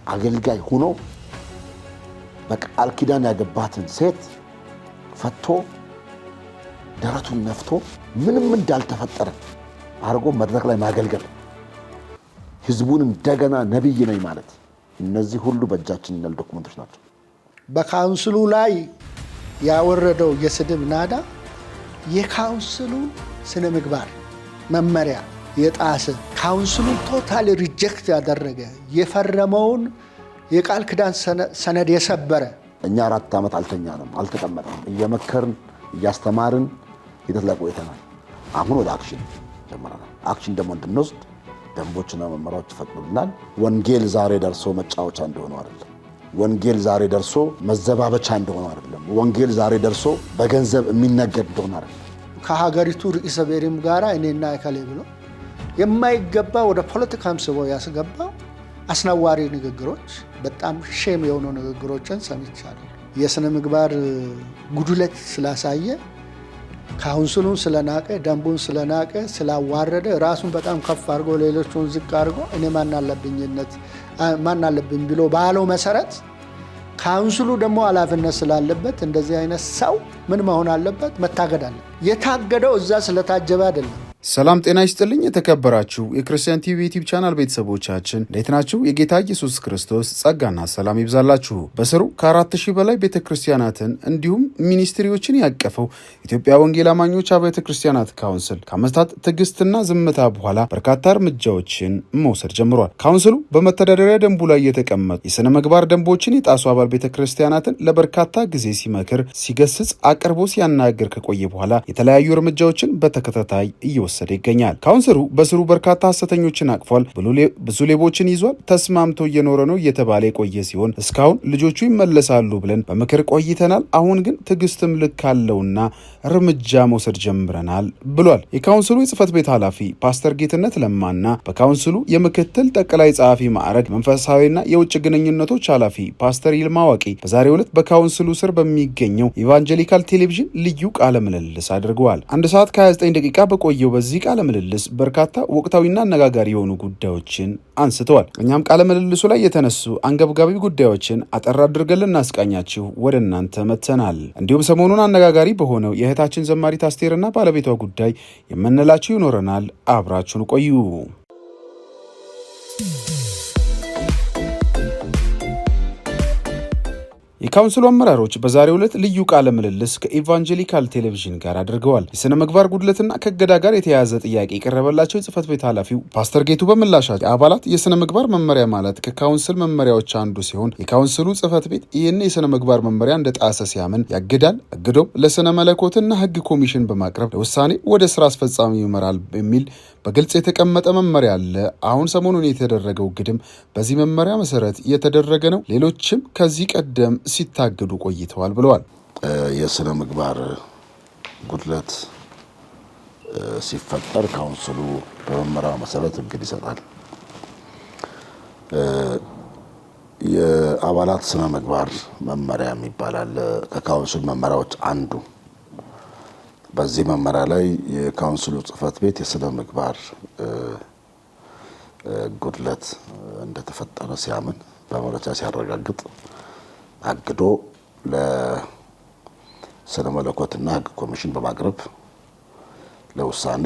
አገልጋይ ሆኖ በቃል ኪዳን ያገባትን ሴት ፈቶ ደረቱን ነፍቶ ምንም እንዳልተፈጠረ አርጎ መድረክ ላይ ማገልገል ህዝቡን እንደገና ነብይ ነኝ ማለት እነዚህ ሁሉ በእጃችን ያሉ ዶክመንቶች ናቸው። በካውንስሉ ላይ ያወረደው የስድብ ናዳ የካውንስሉን ስነ ምግባር መመሪያ የጣሰ ካውንስሉን ቶታሊ ሪጀክት ያደረገ የፈረመውን የቃል ኪዳን ሰነድ የሰበረ እኛ 4 ዓመት አልተኛንም፣ አልተቀመጥንም። እየመከርን እያስተማርን ሂደት ላይ ቆይተናል። አሁን ወደ አክሽን ጀምረናል። አክሽን ደግሞ እንድንወስድ ደንቦችና መመሪያዎች ይፈቅዱልናል። ወንጌል ዛሬ ደርሶ መጫወቻ እንደሆነ አይደለም። ወንጌል ዛሬ ደርሶ መዘባበቻ እንደሆነ አይደለም። ወንጌል ዛሬ ደርሶ በገንዘብ የሚነገድ እንደሆነ አይደለም። ከሀገሪቱ ርዕሰ ብሔርም ጋራ እኔና እከሌ ብሎ የማይገባ ወደ ፖለቲካም ስቦ ያስገባው አስነዋሪ ንግግሮች፣ በጣም ሼም የሆኑ ንግግሮችን ሰምቻለሁ። የስነ ምግባር ጉድለት ስላሳየ ካውንስሉን ስለናቀ ደንቡን ስለናቀ ስላዋረደ ራሱን በጣም ከፍ አድርጎ ሌሎቹን ዝቅ አድርጎ እኔ ማን አለብኝ ብሎ ባለው መሰረት ካውንስሉ ደግሞ ኃላፊነት ስላለበት እንደዚህ አይነት ሰው ምን መሆን አለበት? መታገድ አለ። የታገደው እዛ ስለታጀበ አይደለም። ሰላም ጤና ይስጥልኝ። የተከበራችሁ የክርስቲያን ቲቪ ዩቲዩብ ቻናል ቤተሰቦቻችን እንዴት ናችሁ? የጌታ ኢየሱስ ክርስቶስ ጸጋና ሰላም ይብዛላችሁ። በስሩ ከ4000 በላይ ቤተክርስቲያናትን እንዲሁም ሚኒስትሪዎችን ያቀፈው ኢትዮጵያ ወንጌል አማኞች አብያተ ክርስቲያናት ካውንስል ከዓመታት ትዕግስትና ዝምታ በኋላ በርካታ እርምጃዎችን መውሰድ ጀምሯል። ካውንስሉ በመተዳደሪያ ደንቡ ላይ የተቀመጡ የሥነ ምግባር ደንቦችን የጣሱ አባል ቤተክርስቲያናትን ለበርካታ ጊዜ ሲመክር፣ ሲገስጽ፣ አቅርቦ ሲያናገር ከቆየ በኋላ የተለያዩ እርምጃዎችን በተከታታይ እየወሰደ ይገኛል። ካውንስሉ በስሩ በርካታ ሐሰተኞችን አቅፏል፣ ብዙ ሌቦችን ይዟል፣ ተስማምቶ እየኖረ ነው እየተባለ የቆየ ሲሆን እስካሁን ልጆቹ ይመለሳሉ ብለን በምክር ቆይተናል። አሁን ግን ትዕግስትም ልክ አለውና እርምጃ መውሰድ ጀምረናል ብሏል። የካውንስሉ የጽህፈት ቤት ኃላፊ ፓስተር ጌትነት ለማና በካውንስሉ የምክትል ጠቅላይ ጸሐፊ ማዕረግ መንፈሳዊና የውጭ ግንኙነቶች ኃላፊ ፓስተር ይልማ ዋቂ በዛሬው ዕለት በካውንስሉ ስር በሚገኘው ኢቫንጀሊካል ቴሌቪዥን ልዩ ቃለ ምልልስ አድርገዋል። 1 ሰዓት ከ29 ደቂቃ በቆየው በዚህ ቃለ ምልልስ በርካታ ወቅታዊና አነጋጋሪ የሆኑ ጉዳዮችን አንስተዋል። እኛም ቃለ ምልልሱ ላይ የተነሱ አንገብጋቢ ጉዳዮችን አጠር አድርገን ልናስቃኛችሁ ወደ እናንተ መተናል። እንዲሁም ሰሞኑን አነጋጋሪ በሆነው የእህታችን ዘማሪት አስቴርና ባለቤቷ ጉዳይ የምንላችሁ ይኖረናል። አብራችሁን ቆዩ። የካውንስሉ አመራሮች በዛሬው ዕለት ልዩ ቃለ ምልልስ ከኢቫንጀሊካል ቴሌቪዥን ጋር አድርገዋል። የሥነ ምግባር ጉድለትና ከእገዳ ጋር የተያያዘ ጥያቄ የቀረበላቸው የጽህፈት ቤት ኃላፊው ፓስተር ጌቱ በምላሻቸው የአባላት የሥነ ምግባር መመሪያ ማለት ከካውንስል መመሪያዎች አንዱ ሲሆን የካውንስሉ ጽህፈት ቤት ይህን የሥነ ምግባር መመሪያ እንደ ጣሰ ሲያምን ያግዳል፣ እግዶም ለሥነ መለኮትና ሕግ ኮሚሽን በማቅረብ ለውሳኔ ወደ ስራ አስፈጻሚ ይመራል በሚል በግልጽ የተቀመጠ መመሪያ አለ። አሁን ሰሞኑን የተደረገው ግድም በዚህ መመሪያ መሰረት የተደረገ ነው። ሌሎችም ከዚህ ቀደም ሲታገዱ ቆይተዋል ብለዋል። የሥነ ምግባር ጉድለት ሲፈጠር ካውንስሉ በመመሪያው መሰረት እግድ ይሰጣል። የአባላት ሥነ ምግባር መመሪያ የሚባል አለ። ከካውንስሉ መመሪያዎች አንዱ በዚህ መመሪያ ላይ የካውንስሉ ጽህፈት ቤት የሥነ ምግባር ጉድለት እንደተፈጠረ ሲያምን በመረጃ ሲያረጋግጥ አግዶ ለሥነ መለኮትና ሕግ ኮሚሽን በማቅረብ ለውሳኔ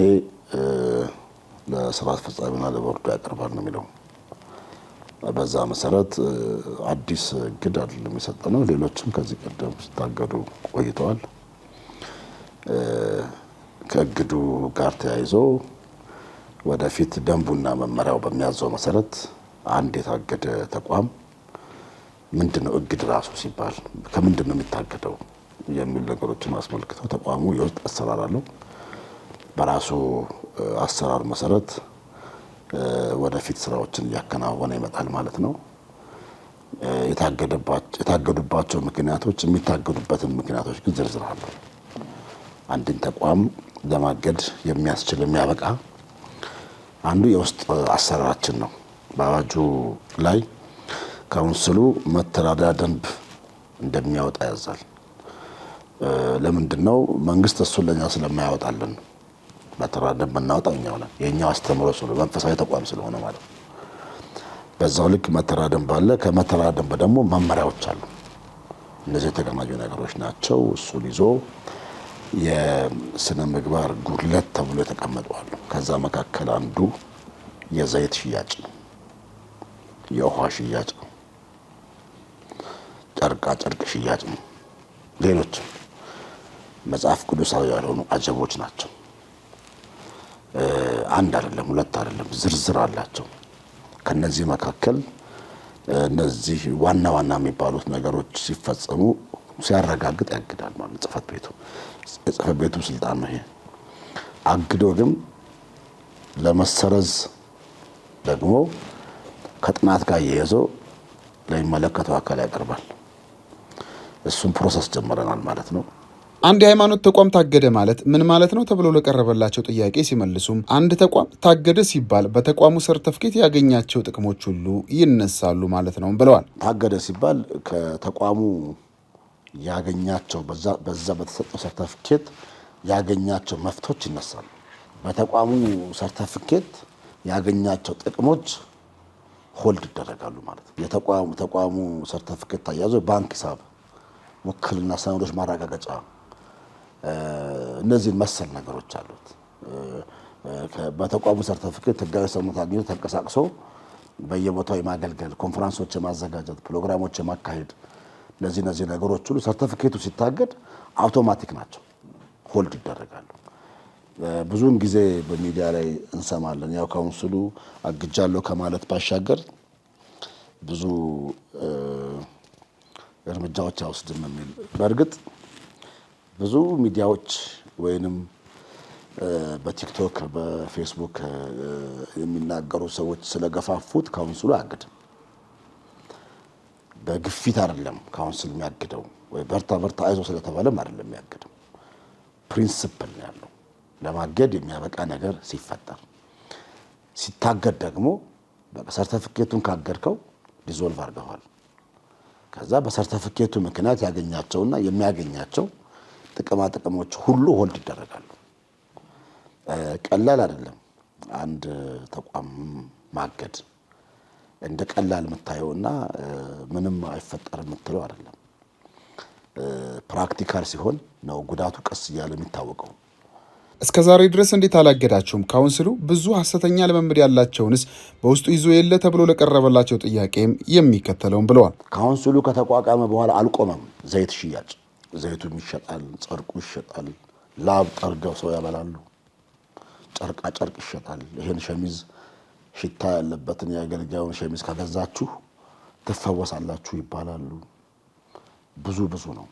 ለስራ አስፈጻሚና ለቦርዱ ያቀርባል ነው የሚለው። በዛ መሰረት አዲስ እግድ አይደለም የሰጠነው። ሌሎችም ከዚህ ቀደም ሲታገዱ ቆይተዋል። ከእግዱ ጋር ተያይዞ ወደፊት ደንቡና መመሪያው በሚያዘው መሰረት አንድ የታገደ ተቋም ምንድነው እግድ ራሱ ሲባል ከምንድነው የሚታገደው የሚሉ ነገሮችን አስመልክተው ተቋሙ የውስጥ አሰራር አለው። በራሱ አሰራር መሰረት ወደፊት ስራዎችን እያከናወነ ይመጣል ማለት ነው። የታገዱባቸው ምክንያቶች የሚታገዱበትን ምክንያቶች ግን ዝርዝር አሉ። አንድን ተቋም ለማገድ የሚያስችል የሚያበቃ አንዱ የውስጥ አሰራራችን ነው። በአዋጁ ላይ ካውንስሉ መተዳደሪያ ደንብ እንደሚያወጣ ያዛል። ለምንድነው? መንግስት እሱን ለኛ ስለማያወጣልን መተዳደሪያ ደንብ እናወጣው እኛው ነን። የኛው አስተምሮ ስለሆነ መንፈሳዊ ተቋም ስለሆነ ማለት ነው። በዛው ልክ መተዳደሪያ ደንብ አለ። ከመተዳደሪያ ደንብ ደግሞ መመሪያዎች አሉ። እነዚህ የተቀናጁ ነገሮች ናቸው። እሱን ይዞ የስነ ምግባር ጉድለት ተብሎ የተቀመጡ አሉ። ከዛ መካከል አንዱ የዘይት ሽያጭ ነው፣ የውሃ ሽያጭ ነው፣ ጨርቃ ጨርቅ ሽያጭ ነው። ሌሎችም መጽሐፍ ቅዱሳዊ ያልሆኑ አጀቦች ናቸው። አንድ አይደለም፣ ሁለት አይደለም፣ ዝርዝር አላቸው። ከነዚህ መካከል እነዚህ ዋና ዋና የሚባሉት ነገሮች ሲፈጸሙ ሲያረጋግጥ ያግዳል ማለት ጽሕፈት ቤቱ። የጽሕፈት ቤቱ ስልጣን ነው ይሄ። አግዶ ግን ለመሰረዝ ደግሞ ከጥናት ጋር የያዘው ለሚመለከተው አካል ያቀርባል። እሱም ፕሮሰስ ጀምረናል ማለት ነው። አንድ የሃይማኖት ተቋም ታገደ ማለት ምን ማለት ነው ተብሎ ለቀረበላቸው ጥያቄ ሲመልሱም አንድ ተቋም ታገደ ሲባል በተቋሙ ሰርተፍኬት ያገኛቸው ጥቅሞች ሁሉ ይነሳሉ ማለት ነው ብለዋል። ታገደ ሲባል ከተቋሙ ያገኛቸው በዛ በተሰጠው ሰርተፍኬት ያገኛቸው መፍቶች ይነሳሉ። በተቋሙ ሰርተፍኬት ያገኛቸው ጥቅሞች ሆልድ ይደረጋሉ ማለት ነው። የተቋሙ ሰርተፍኬት ታያዘ ባንክ ሂሳብ፣ ውክልና፣ ሰነዶች ማረጋገጫ፣ እነዚህን መሰል ነገሮች አሉት። በተቋሙ ሰርተፍኬት ህጋዊ ሰውነት አግኝቶ ተንቀሳቅሶ በየቦታው የማገልገል፣ ኮንፈረንሶች የማዘጋጀት፣ ፕሮግራሞች የማካሄድ እነዚህ ነገሮች ሁሉ ሰርተፍኬቱ ሲታገድ አውቶማቲክ ናቸው፣ ሆልድ ይደረጋሉ። ብዙውን ጊዜ በሚዲያ ላይ እንሰማለን። ያው ካውንስሉ አግጃለሁ ከማለት ባሻገር ብዙ እርምጃዎች አይወስድም የሚል። በእርግጥ ብዙ ሚዲያዎች ወይንም በቲክቶክ በፌስቡክ የሚናገሩ ሰዎች ስለገፋፉት ካውንስሉ አያግድም። በግፊት አይደለም ካውንስል የሚያግደው፣ ወይ በርታ አይዞ ስለተባለም አይደለም የሚያግደው። ፕሪንሲፕል ነው ያለው። ለማገድ የሚያበቃ ነገር ሲፈጠር፣ ሲታገድ ደግሞ ሰርተፊኬቱን ካገድከው ዲዞልቭ አድርገዋል። ከዛ በሰርተፊኬቱ ምክንያት ያገኛቸውና የሚያገኛቸው ጥቅሞች ሁሉ ሆልድ ይደረጋሉ። ቀላል አይደለም። አንድ ተቋም ማገድ እንደ ቀላል የምታየውና ምንም አይፈጠርም የምትለው አይደለም። ፕራክቲካል ሲሆን ነው ጉዳቱ ቀስ እያለ የሚታወቀው። እስከ ዛሬ ድረስ እንዴት አላገዳችሁም? ካውንስሉ ብዙ ሐሰተኛ ልምምድ ያላቸውንስ በውስጡ ይዞ የለ ተብሎ ለቀረበላቸው ጥያቄም የሚከተለውን ብለዋል። ካውንስሉ ከተቋቋመ በኋላ አልቆመም። ዘይት ሽያጭ፣ ዘይቱም ይሸጣል፣ ጨርቁ ይሸጣል። ላብ ጠርገው ሰው ያበላሉ። ጨርቃ ጨርቅ ይሸጣል። ይሄን ሸሚዝ ሽታ ያለበትን የአገልጋዩን ሸሚዝ ከገዛችሁ ትፈወሳላችሁ ይባላሉ። ብዙ ነው።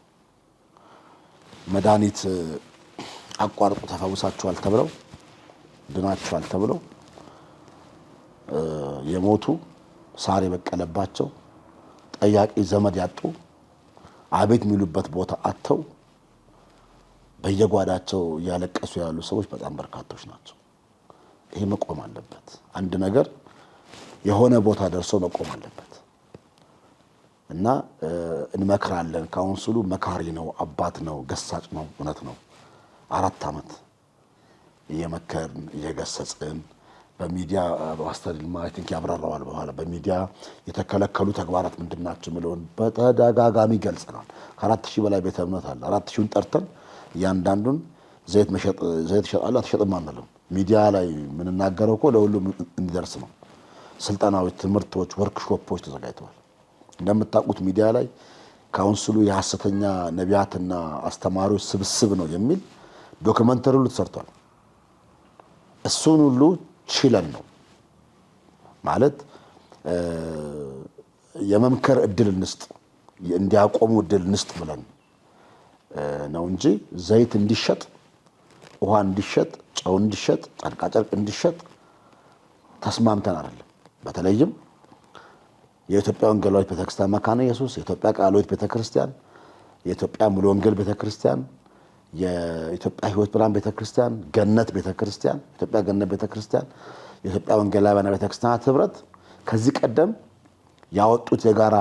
መድኃኒት አቋርጡ ተፈውሳችኋል ተብለው ድናችኋል ተብለው የሞቱ ሳር የበቀለባቸው ጠያቂ ዘመድ ያጡ አቤት የሚሉበት ቦታ አጥተው በየጓዳቸው እያለቀሱ ያሉ ሰዎች በጣም በርካቶች ናቸው። ይሄ መቆም አለበት። አንድ ነገር የሆነ ቦታ ደርሶ መቆም አለበት እና እንመክራለን። ካውንስሉ መካሪ ነው፣ አባት ነው፣ ገሳጭ ነው። እውነት ነው። 4 ዓመት እየመከርን እየገሰጽን በሚዲያ በአስተር ልማ አይ ቲንክ ያብራራዋል። በኋላ በሚዲያ የተከለከሉ ተግባራት ምንድናቸው የሚለውን በተደጋጋሚ ገልጸናል። ከ4000 በላይ ቤተ እምነት አለ። 4000ን ጠርተን እያንዳንዱን ዘይት ይሸጣል አትሸጥም አንልም። ሚዲያ ላይ የምንናገረው እኮ ለሁሉም እንዲደርስ ነው። ስልጠናዎች፣ ትምህርቶች፣ ወርክሾፖች ተዘጋጅተዋል። እንደምታውቁት ሚዲያ ላይ ካውንስሉ የሐሰተኛ ነቢያትና አስተማሪዎች ስብስብ ነው የሚል ዶክመንተሪ ሁሉ ተሰርቷል። እሱን ሁሉ ችለን ነው ማለት የመምከር እድል እንስጥ፣ እንዲያቆሙ እድል እንስጥ ብለን ነው እንጂ ዘይት እንዲሸጥ፣ ውሃ እንዲሸጥ፣ ጨው እንዲሸጥ፣ ጨርቃጨርቅ እንዲሸጥ ተስማምተን አይደለም። በተለይም የኢትዮጵያ ወንጌላዊት ቤተክርስቲያን መካነ ኢየሱስ፣ የኢትዮጵያ ቃልዮት ቤተክርስቲያን፣ የኢትዮጵያ ሙሉ ወንጌል ቤተክርስቲያን፣ የኢትዮጵያ ሕይወት ብርሃን ቤተክርስቲያን፣ ገነት ቤተክርስቲያን፣ ኢትዮጵያ ገነት ቤተክርስቲያን፣ የኢትዮጵያ ወንጌላውያን ቤተክርስቲያናት ህብረት ከዚህ ቀደም ያወጡት የጋራ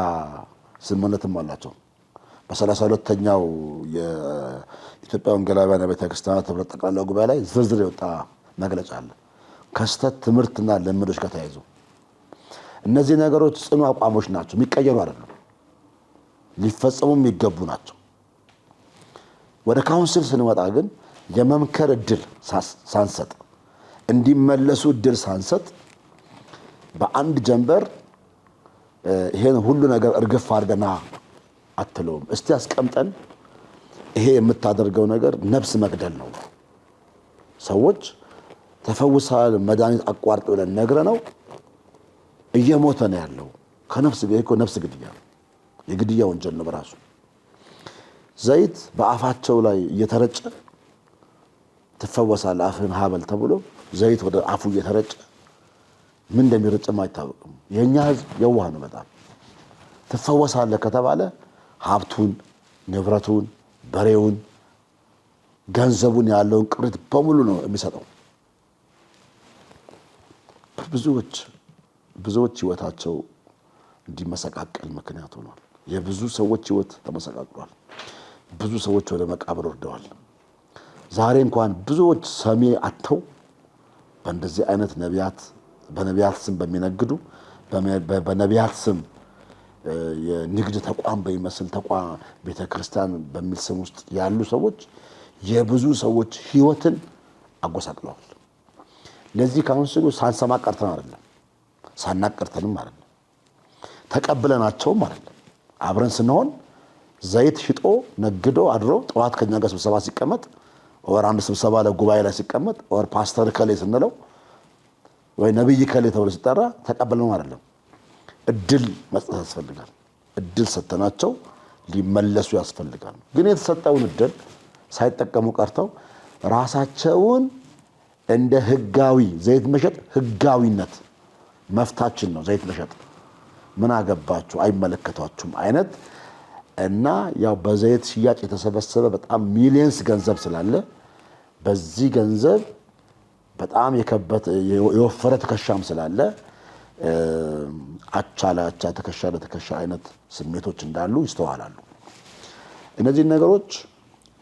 ስምምነትም አላቸው። በ32ኛው የኢትዮጵያ ወንጌላውያን ቤተክርስቲያናት ህብረት ጠቅላላ ጉባኤ ላይ ዝርዝር የወጣ መግለጫ አለ። ከስተት ትምህርትና ልምዶች ጋር ተያይዞ እነዚህ ነገሮች ጽኑ አቋሞች ናቸው፣ የሚቀየሩ አይደሉም፣ ሊፈጸሙ የሚገቡ ናቸው። ወደ ካውንስል ስንመጣ ግን የመምከር እድል ሳንሰጥ እንዲመለሱ እድል ሳንሰጥ በአንድ ጀንበር ይሄን ሁሉ ነገር እርግፍ አድርገና አትለውም። እስቲ አስቀምጠን ይሄ የምታደርገው ነገር ነፍስ መግደል ነው። ሰዎች ተፈውሳል መድኃኒት አቋርጥ ብለን ነግረነው እየሞተ ነው ያለው። ከነፍስ ጋር እኮ ነፍስ ግድያ ነው፣ የግድያ ወንጀል ነው በራሱ። ዘይት በአፋቸው ላይ እየተረጨ ትፈወሳለህ አፍህን ሀበል ተብሎ ዘይት ወደ አፉ እየተረጨ ምን እንደሚረጭም አይታወቅም። የኛ ህዝብ የዋህ ነው በጣም። ትፈወሳለህ ከተባለ ሀብቱን፣ ንብረቱን፣ በሬውን፣ ገንዘቡን ያለውን ቅሪት በሙሉ ነው የሚሰጠው። ብዙዎች ህይወታቸው እንዲመሰቃቀል ምክንያት ሆኗል። የብዙ ሰዎች ህይወት ተመሰቃቅሏል። ብዙ ሰዎች ወደ መቃብር ወርደዋል። ዛሬ እንኳን ብዙዎች ሰሚ አጥተው በእንደዚህ አይነት በነቢያት ስም በሚነግዱ በነቢያት ስም የንግድ ተቋም በሚመስል ተቋም ቤተክርስቲያን በሚል ስም ውስጥ ያሉ ሰዎች የብዙ ሰዎች ህይወትን አጎሳቅለዋል። ለዚህ ካውንስሉ ሳንሰማ ቀርተን አይደለም፣ ሳናቀርተንም አይደለም፣ ተቀብለናቸውም አይደለም። አብረን ስንሆን ዘይት ሽጦ ነግዶ አድሮ ጠዋት ከኛ ጋር ስብሰባ ሲቀመጥ ወር አንድ ስብሰባ ለጉባኤ ላይ ሲቀመጥ ወር ፓስተር ከሌ ስንለው ወይ ነብይ ከሌ ተብሎ ሲጠራ ተቀበልነው አይደለም። እድል መስጠት ያስፈልጋል። እድል ሰተናቸው ሊመለሱ ያስፈልጋል። ግን የተሰጠውን እድል ሳይጠቀሙ ቀርተው ራሳቸውን እንደ ህጋዊ ዘይት መሸጥ ህጋዊነት መፍታችን ነው። ዘይት መሸጥ ምን አገባችሁ አይመለከቷችሁም አይነት እና ያው በዘይት ሽያጭ የተሰበሰበ በጣም ሚሊየንስ ገንዘብ ስላለ በዚህ ገንዘብ በጣም የወፈረ ትከሻም ስላለ አቻ ለአቻ ትከሻ ለትከሻ አይነት ስሜቶች እንዳሉ ይስተዋላሉ። እነዚህ ነገሮች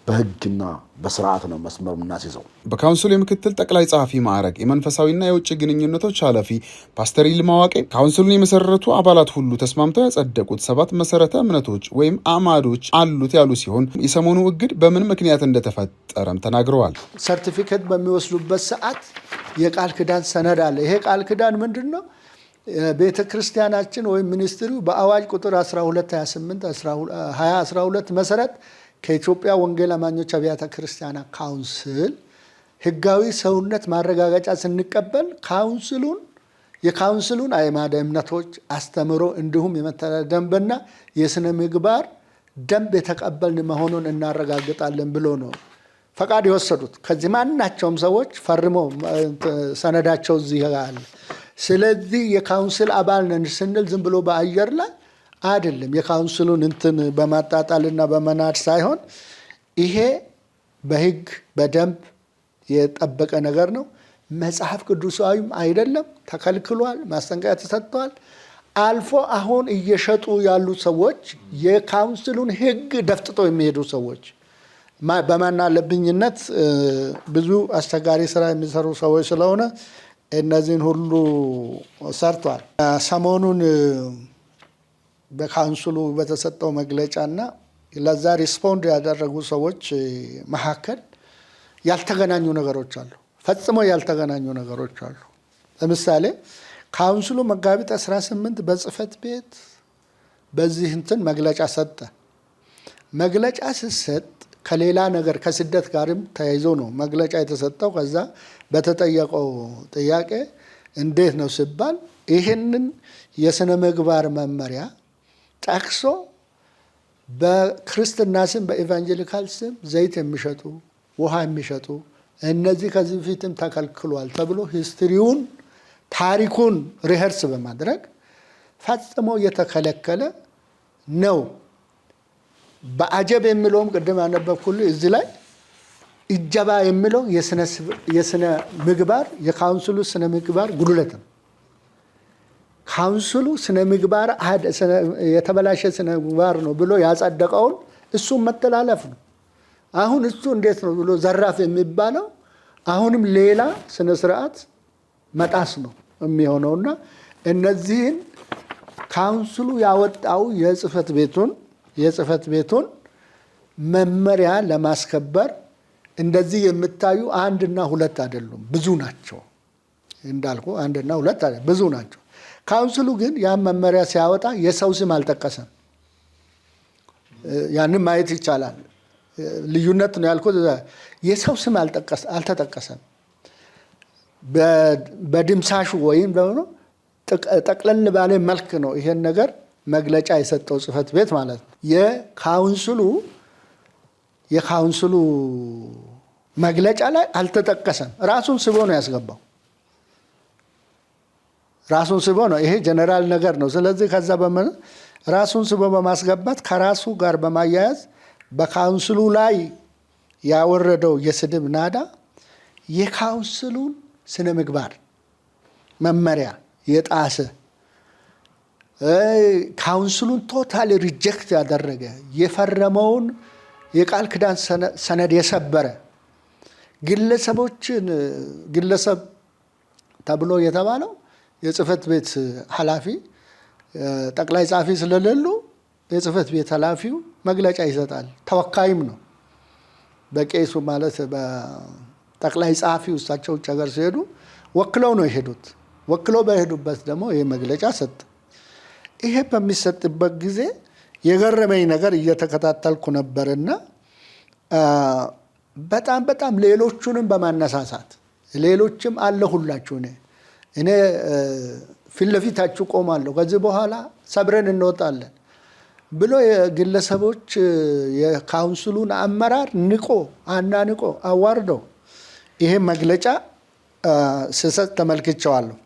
በህግና በስርዓት ነው መስመር የምናስይዘው። በካውንስሉ የምክትል ጠቅላይ ጸሐፊ ማዕረግ የመንፈሳዊና የውጭ ግንኙነቶች ኃላፊ ፓስተር ይልማ ዋቄ ካውንስሉን የመሰረቱ አባላት ሁሉ ተስማምተው ያጸደቁት 7 መሰረተ እምነቶች ወይም አማዶች አሉት ያሉ ሲሆን የሰሞኑ እግድ በምን ምክንያት እንደተፈጠረም ተናግረዋል። ሰርቲፊኬት በሚወስዱበት ሰዓት የቃል ኪዳን ሰነድ አለ። ይሄ ቃል ኪዳን ምንድነው? ቤተ ክርስቲያናችን ወይም ሚኒስትሪው በአዋጅ ቁጥር 1228 2012 መሰረት ከኢትዮጵያ ወንጌል አማኞች አብያተ ክርስቲያናት ካውንስል ህጋዊ ሰውነት ማረጋገጫ ስንቀበል የካውንስሉን አዕማደ እምነቶች አስተምሮ እንዲሁም የመተዳደሪያ ደንብና የስነ ምግባር ደንብ የተቀበልን መሆኑን እናረጋግጣለን ብሎ ነው ፈቃድ የወሰዱት። ከዚህ ማናቸውም ሰዎች ፈርሞ ሰነዳቸው እዚህ አለ። ስለዚህ የካውንስል አባል ነን ስንል ዝም ብሎ በአየር ላይ አይደለም። የካውንስሉን እንትን በማጣጣልና በመናድ ሳይሆን ይሄ በህግ በደንብ የጠበቀ ነገር ነው። መጽሐፍ ቅዱሳዊም አይደለም፣ ተከልክሏል፣ ማስጠንቀቂያ ተሰጥቷል። አልፎ አሁን እየሸጡ ያሉ ሰዎች የካውንስሉን ህግ ደፍጥጦ የሚሄዱ ሰዎች በማናለብኝነት ብዙ አስቸጋሪ ስራ የሚሰሩ ሰዎች ስለሆነ እነዚህን ሁሉ ሰርቷል። ሰሞኑን በካውንስሉ በተሰጠው መግለጫና ለዛ ሪስፖንድ ያደረጉ ሰዎች መካከል ያልተገናኙ ነገሮች አሉ። ፈጽሞ ያልተገናኙ ነገሮች አሉ። ለምሳሌ ካውንስሉ መጋቢት 18 በጽህፈት ቤት በዚህ እንትን መግለጫ ሰጠ። መግለጫ ሲሰጥ ከሌላ ነገር ከስደት ጋርም ተያይዞ ነው መግለጫ የተሰጠው። ከዛ በተጠየቀው ጥያቄ እንዴት ነው ሲባል ይህንን የስነ ምግባር መመሪያ ጠቅሶ በክርስትና ስም በኢቫንጀሊካል ስም ዘይት የሚሸጡ ውሃ የሚሸጡ እነዚህ ከዚህ በፊትም ተከልክሏል ተብሎ ሂስትሪውን ታሪኩን ሪኸርስ በማድረግ ፈጽሞ የተከለከለ ነው። በአጀብ የሚለውም ቅድም ያነበብኩልህ እዚህ ላይ እጀባ የሚለው የስነ ምግባር የካውንስሉ ስነ ምግባር ጉድለት ነው። ካውንስሉ ስነ ምግባር የተበላሸ ስነ ምግባር ነው ብሎ ያጸደቀውን እሱም መተላለፍ ነው። አሁን እሱ እንዴት ነው ብሎ ዘራፍ የሚባለው አሁንም ሌላ ስነ ስርዓት መጣስ ነው የሚሆነውና እነዚህን ካውንስሉ ያወጣው የጽህፈት ቤቱን መመሪያ ለማስከበር እንደዚህ የምታዩ አንድና ሁለት አይደሉም፣ ብዙ ናቸው። እንዳልኩ አንድና ሁለት አይደሉም፣ ብዙ ናቸው። ካውንስሉ ግን ያን መመሪያ ሲያወጣ የሰው ስም አልጠቀሰም። ያንን ማየት ይቻላል። ልዩነት ነው ያልኩት። የሰው ስም አልተጠቀሰም። በድምሳሹ ወይም ደግሞ ጠቅለል ባለ መልክ ነው ይሄን ነገር መግለጫ የሰጠው ጽህፈት ቤት ማለት ነው። የካውንስሉ መግለጫ ላይ አልተጠቀሰም። ራሱን ስቦ ነው ያስገባው። ራሱን ስቦ ነው። ይሄ ጀነራል ነገር ነው። ስለዚህ ከዛ ራሱን ስቦ በማስገባት ከራሱ ጋር በማያያዝ በካውንስሉ ላይ ያወረደው የስድብ ናዳ የካውንስሉን ስነ ምግባር መመሪያ የጣሰ ካውንስሉን ቶታሊ ሪጀክት ያደረገ የፈረመውን የቃል ኪዳን ሰነድ የሰበረ ግለሰብ ተብሎ የተባለው የጽህፈት ቤት ኃላፊ ጠቅላይ ጸሐፊ ስለሌሉ የጽህፈት ቤት ኃላፊው መግለጫ ይሰጣል። ተወካይም ነው። በቄሱ ማለት በጠቅላይ ጸሐፊው እሳቸው ውጭ ሀገር ሲሄዱ ወክለው ነው የሄዱት። ወክለው በሄዱበት ደግሞ ይህ መግለጫ ሰጠ። ይሄ በሚሰጥበት ጊዜ የገረመኝ ነገር እየተከታተልኩ ነበርና በጣም ሌሎቹንም በማነሳሳት ሌሎችም አለሁላችሁ እኔ ፊት ለፊታችሁ ቆማለሁ፣ ከዚህ በኋላ ሰብረን እንወጣለን ብሎ የግለሰቦች የካውንስሉን አመራር አናንቆ አዋርደው ይሄ መግለጫ ስሰጥ ተመልክቼዋለሁ።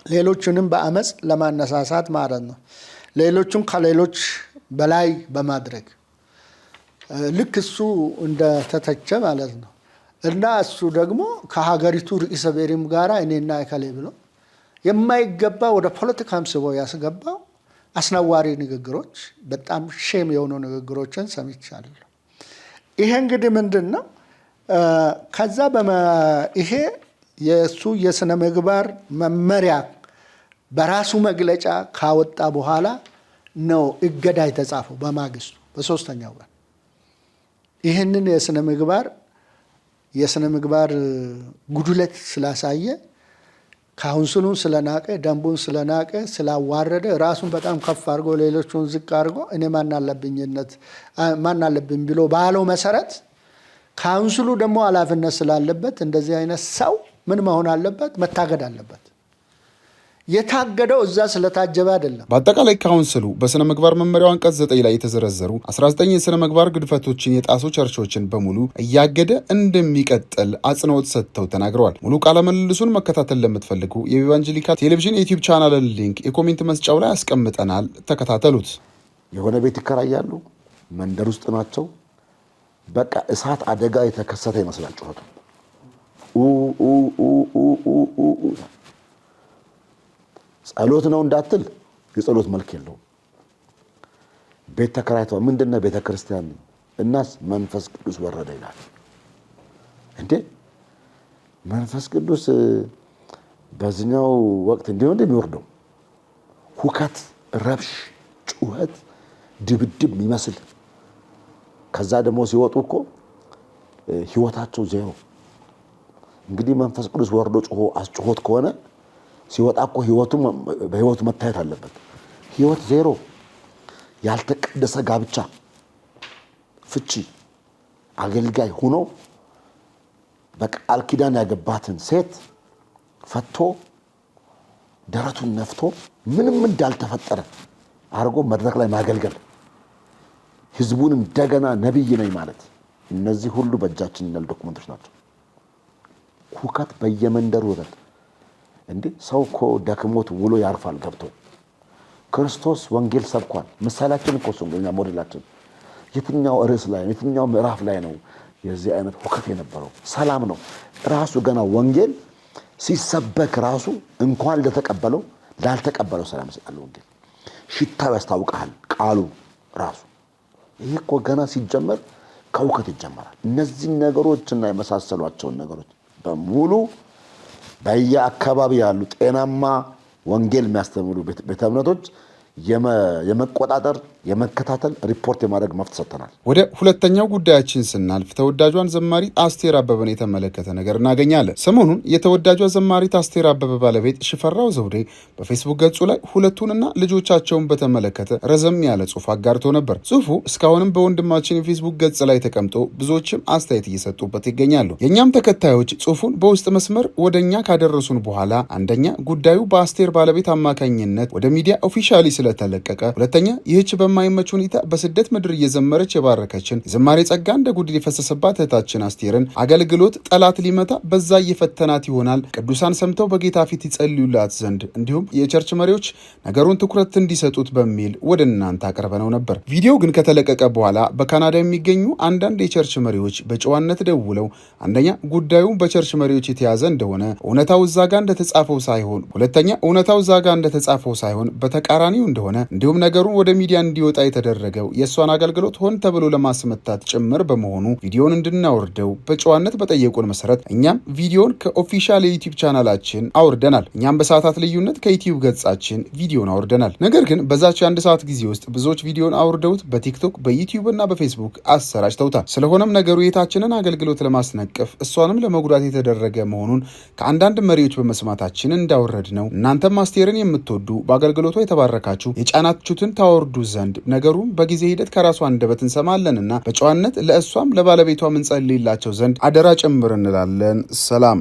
ሌሎቹንም በአመፅ ለማነሳሳት ማለት ነው። ሌሎቹን ከሌሎች በላይ በማድረግ ልክ እሱ እንደተተቸ ማለት ነው። እና እሱ ደግሞ ከሀገሪቱ ርዕሰ ብሔርም ጋር እኔና እከሌ ብሎ የማይገባ ወደ ፖለቲካም ስቦ ያስገባው አስነዋሪ ንግግሮች፣ በጣም ሼም የሆኑ ንግግሮችን ሰምቻለሁ። ይሄ እንግዲህ ምንድን ነው? ከዛ ይሄ የእሱ የስነ ምግባር መመሪያ በራሱ መግለጫ ካወጣ በኋላ ነው እገዳ የተጻፈው። በማግስቱ በሶስተኛው ቀን ይህንን የስነ ምግባር ጉድለት ስላሳየ ካውንስሉን ስለናቀ፣ ደንቡን ስለናቀ፣ ስላዋረደ፣ ራሱን በጣም ከፍ አድርጎ ሌሎቹን ዝቅ አድርጎ እኔ ማን አለብኝ ብሎ ባለው መሰረት ካውንስሉ ደግሞ ኃላፊነት ስላለበት እንደዚህ አይነት ሰው ምን መሆን አለበት? መታገድ አለበት። የታገደው እዛ ስለታጀበ አይደለም። በአጠቃላይ ካውንስሉ በስነ ምግባር መመሪያው አንቀጽ 9 ላይ የተዘረዘሩ 19 የስነ ምግባር ግድፈቶችን የጣሱ ቸርቾችን በሙሉ እያገደ እንደሚቀጥል አጽንኦት ሰጥተው ተናግረዋል። ሙሉ ቃለ ምልልሱን መከታተል ለምትፈልጉ የኢቫንጀሊካል ቴሌቪዥን ዩቲዩብ ቻናልን ሊንክ የኮሜንት መስጫው ላይ አስቀምጠናል። ተከታተሉት። የሆነ ቤት ይከራያሉ፣ መንደር ውስጥ ናቸው። በቃ እሳት አደጋ የተከሰተ ይመስላል ጩኸቱ። ጸሎት ነው እንዳትል የጸሎት መልክ የለውም። ቤት ተከራይተው ምንድነው ቤተ ክርስቲያን እናስ መንፈስ ቅዱስ ወረደ ይላል። እንዴ መንፈስ ቅዱስ በዚህኛው ወቅት እንዲሆን እንደሚወርደው ሁከት፣ ረብሽ፣ ጩኸት፣ ድብድብ የሚመስል ከዛ ደግሞ ሲወጡ እኮ ህይወታቸው ዜሮ። እንግዲህ መንፈስ ቅዱስ ወርዶ አስጮሆት ከሆነ ሲወጣ እኮ በህይወቱ መታየት አለበት። ህይወት ዜሮ፣ ያልተቀደሰ ጋብቻ፣ ፍቺ፣ አገልጋይ ሆኖ በቃል ኪዳን ያገባትን ሴት ፈቶ ደረቱን ነፍቶ ምንም እንዳልተፈጠረ አድርጎ መድረክ ላይ ማገልገል፣ ህዝቡን እንደገና ነብይ ነኝ ማለት፣ እነዚህ ሁሉ በእጃችን ያሉ ዶክመንቶች ናቸው። ሁከት በየመንደሩ ወረደ። እንዴ ሰው እኮ ደክሞት ውሎ ያርፋል ገብቶ። ክርስቶስ ወንጌል ሰብኳል። ምሳሌያችን እኮ እሱ ነው፣ ሞዴላችን። የትኛው ርዕስ ላይ የትኛው ምዕራፍ ላይ ነው የዚህ አይነት ሁከት የነበረው? ሰላም ነው ራሱ። ገና ወንጌል ሲሰበክ ራሱ እንኳን ለተቀበለው ላልተቀበለው ሰላም ይሰጣል። ወንጌል ሽታው ያስታውቃል፣ ቃሉ ራሱ። ይሄ እኮ ገና ሲጀመር ከሁከት ይጀመራል። እነዚህ ነገሮችና የመሳሰሏቸውን ነገሮች በሙሉ በየአካባቢ ያሉ ጤናማ ወንጌል የሚያስተምሩ ቤተ እምነቶች የመቆጣጠር የመከታተል ሪፖርት የማድረግ መብት ሰጥተናል። ወደ ሁለተኛው ጉዳያችን ስናልፍ ተወዳጇን ዘማሪ አስቴር አበበን የተመለከተ ነገር እናገኛለን። ሰሞኑን የተወዳጇ ዘማሪት አስቴር አበበ ባለቤት ሽፈራው ዘውዴ በፌስቡክ ገጹ ላይ ሁለቱንና ልጆቻቸውን በተመለከተ ረዘም ያለ ጽሑፍ አጋርቶ ነበር። ጽሑፉ እስካሁንም በወንድማችን የፌስቡክ ገጽ ላይ ተቀምጦ ብዙዎችም አስተያየት እየሰጡበት ይገኛሉ። የእኛም ተከታዮች ጽሑፉን በውስጥ መስመር ወደኛ ካደረሱን በኋላ አንደኛ ጉዳዩ በአስቴር ባለቤት አማካኝነት ወደ ሚዲያ ኦፊሻሊ ስለተለቀቀ፣ ሁለተኛ ይህች በማይመች ሁኔታ በስደት ምድር እየዘመረች የባረከችን የዝማሬ ጸጋ እንደ ጉድል የፈሰሰባት እህታችን አስቴርን አገልግሎት ጠላት ሊመታ በዛ እየፈተናት ይሆናል። ቅዱሳን ሰምተው በጌታ ፊት ይጸልዩላት ዘንድ እንዲሁም የቸርች መሪዎች ነገሩን ትኩረት እንዲሰጡት በሚል ወደ እናንተ አቀርበነው ነበር። ቪዲዮ ግን ከተለቀቀ በኋላ በካናዳ የሚገኙ አንዳንድ የቸርች መሪዎች በጨዋነት ደውለው አንደኛ ጉዳዩ በቸርች መሪዎች የተያዘ እንደሆነ እውነታው እዛ ጋር እንደተጻፈው ሳይሆን፣ ሁለተኛ እውነታው እዛ ጋር እንደተጻፈው ሳይሆን በተቃራኒው እንደሆነ እንዲሁም ነገሩን ወደ ሚዲያ እንዲወጣ የተደረገው የእሷን አገልግሎት ሆን ተብሎ ለማስመታት ጭምር በመሆኑ ቪዲዮን እንድናወርደው በጨዋነት በጠየቁን መሰረት እኛም ቪዲዮን ከኦፊሻል የዩቲዩብ ቻናላችን አውርደናል። እኛም በሰዓታት ልዩነት ከዩቲዩብ ገጻችን ቪዲዮን አውርደናል። ነገር ግን በዛች የአንድ ሰዓት ጊዜ ውስጥ ብዙዎች ቪዲዮን አውርደውት በቲክቶክ በዩቲዩብ እና በፌስቡክ አሰራጭተውታል። ስለሆነም ነገሩ የታችንን አገልግሎት ለማስነቀፍ እሷንም ለመጉዳት የተደረገ መሆኑን ከአንዳንድ መሪዎች በመስማታችን እንዳወረድ ነው። እናንተም አስቴርን የምትወዱ በአገልግሎቷ የተባረካችሁ የጫናችሁትን ታወርዱ ዘንድ ነገሩን በጊዜ ሂደት ከራሷ አንደበት እንሰማለንና በጨዋነት ለእሷም ለባለቤቷ ምንጸልይላቸው ዘንድ አደራ ጭምር እንላለን። ሰላም።